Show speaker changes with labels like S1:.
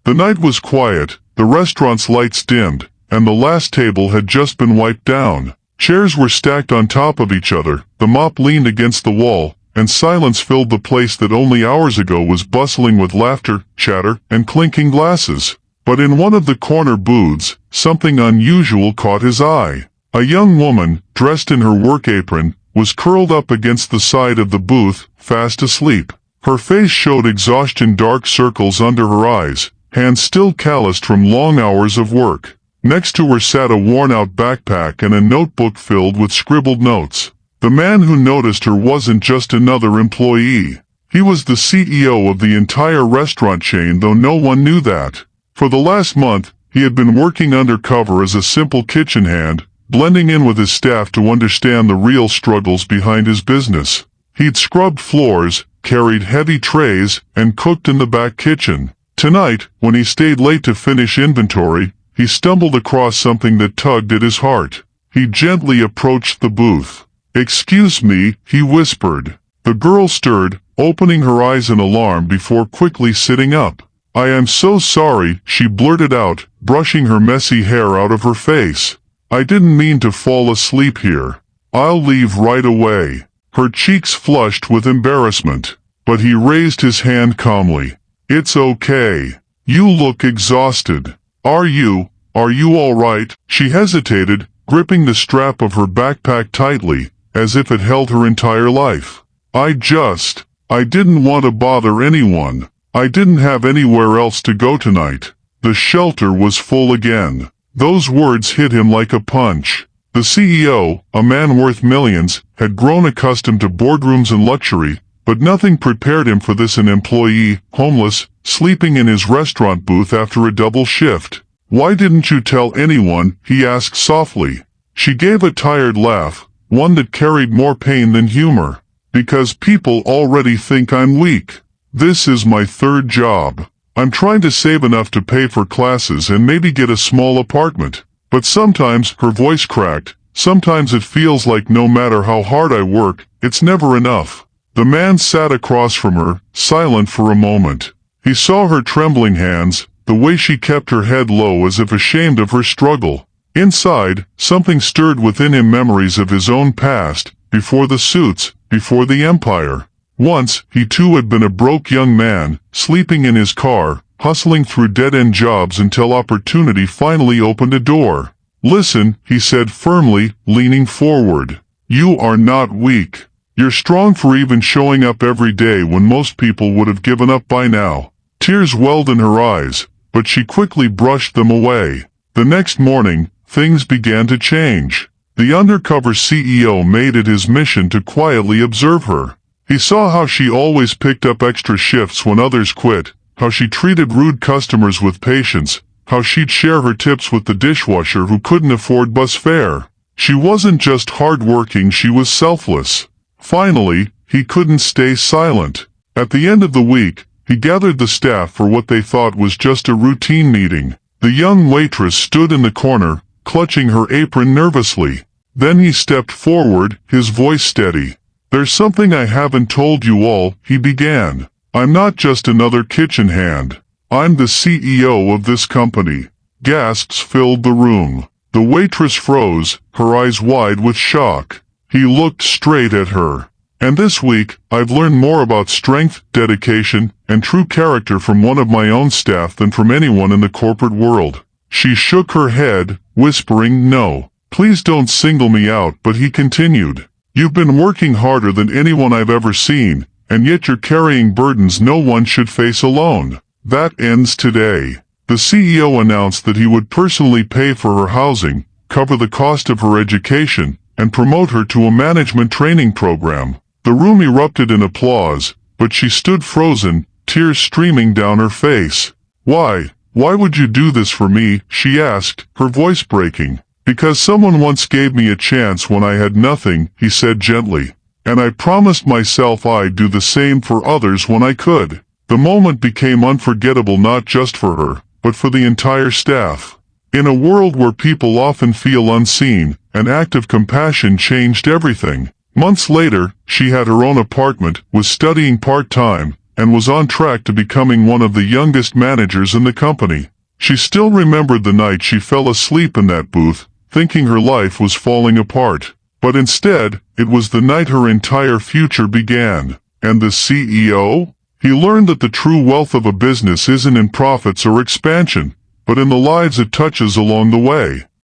S1: The night was quiet, the restaurant's lights dimmed, and the last table had just been wiped down. Chairs were stacked on top of each other, the mop leaned against the wall, and silence filled the place that only hours ago was bustling with laughter, chatter, and clinking glasses. But in one of the corner booths, something unusual caught his eye. A young woman, dressed in her work apron, was curled up against the side of the booth, fast asleep. Her face showed exhaustion, dark circles under her eyes, hands still calloused from long hours of work. Next to her sat a worn-out backpack and a notebook filled with scribbled notes. The man who noticed her wasn't just another employee. He was the CEO of the entire restaurant chain, though no one knew that. For the last month, he had been working undercover as a simple kitchen hand, blending in with his staff to understand the real struggles behind his business. He'd scrubbed floors, carried heavy trays, and cooked in the back kitchen. Tonight, when he stayed late to finish inventory, he stumbled across something that tugged at his heart. He gently approached the booth. "Excuse me," he whispered. The girl stirred, opening her eyes in alarm before quickly sitting up. "I am so sorry," she blurted out, brushing her messy hair out of her face. "I didn't mean to fall asleep here. I'll leave right away." Her cheeks flushed with embarrassment, but he raised his hand calmly. "It's okay. You look exhausted. Are you all right?" She hesitated, gripping the strap of her backpack tightly, as if it held her entire life. I didn't want to bother anyone. I didn't have anywhere else to go tonight." The shelter was full again. Those words hit him like a punch. The CEO, a man worth millions, had grown accustomed to boardrooms and luxury, but nothing prepared him for this: an employee, homeless, sleeping in his restaurant booth after a double shift. "Why didn't you tell anyone?" he asked softly. She gave a tired laugh, one that carried more pain than humor. "Because people already think I'm weak. This is my third job. I'm trying to save enough to pay for classes and maybe get a small apartment. But sometimes," her voice cracked, "sometimes it feels like no matter how hard I work, it's never enough." The man sat across from her, silent for a moment. He saw her trembling hands, the way she kept her head low as if ashamed of her struggle. Inside, something stirred within him, memories of his own past, before the suits, before the empire. Once, he too had been a broke young man, sleeping in his car, hustling through dead-end jobs until opportunity finally opened a door. "Listen," he said firmly, leaning forward. "You are not weak. You're strong for even showing up every day when most people would have given up by now." Tears welled in her eyes, but she quickly brushed them away. The next morning, things began to change. The undercover CEO made it his mission to quietly observe her. He saw how she always picked up extra shifts when others quit, how she treated rude customers with patience, how she'd share her tips with the dishwasher who couldn't afford bus fare. She wasn't just hard-working, she was selfless. Finally, he couldn't stay silent. At the end of the week, he gathered the staff for what they thought was just a routine meeting. The young waitress stood in the corner, clutching her apron nervously. Then he stepped forward, his voice steady. "There's something I haven't told you all," he began. "I'm not just another kitchen hand. I'm the CEO of this company." Gasps filled the room. The waitress froze, her eyes wide with shock. He looked straight at her. "And this week, I've learned more about strength, dedication, and true character from one of my own staff than from anyone in the corporate world." She shook her head, whispering, "No, please don't single me out," but he continued. "You've been working harder than anyone I've ever seen, and yet you're carrying burdens no one should face alone. That ends today." The CEO announced that he would personally pay for her housing, cover the cost of her education, and promote her to a management training program. The room erupted in applause, but she stood frozen, tears streaming down her face. Why would you do this for me?" she asked, her voice breaking. "Because someone once gave me a chance when I had nothing," he said gently. "And I promised myself I'd do the same for others when I could." The moment became unforgettable, not just for her, but for the entire staff. In a world where people often feel unseen, an act of compassion changed everything. Months later, she had her own apartment, was studying part-time, and was on track to becoming one of the youngest managers in the company. She still remembered the night she fell asleep in that booth, thinking her life was falling apart. But instead, it was the night her entire future began. And the CEO? He learned that the true wealth of a business isn't in profits or expansion, but in the lives it touches along the way.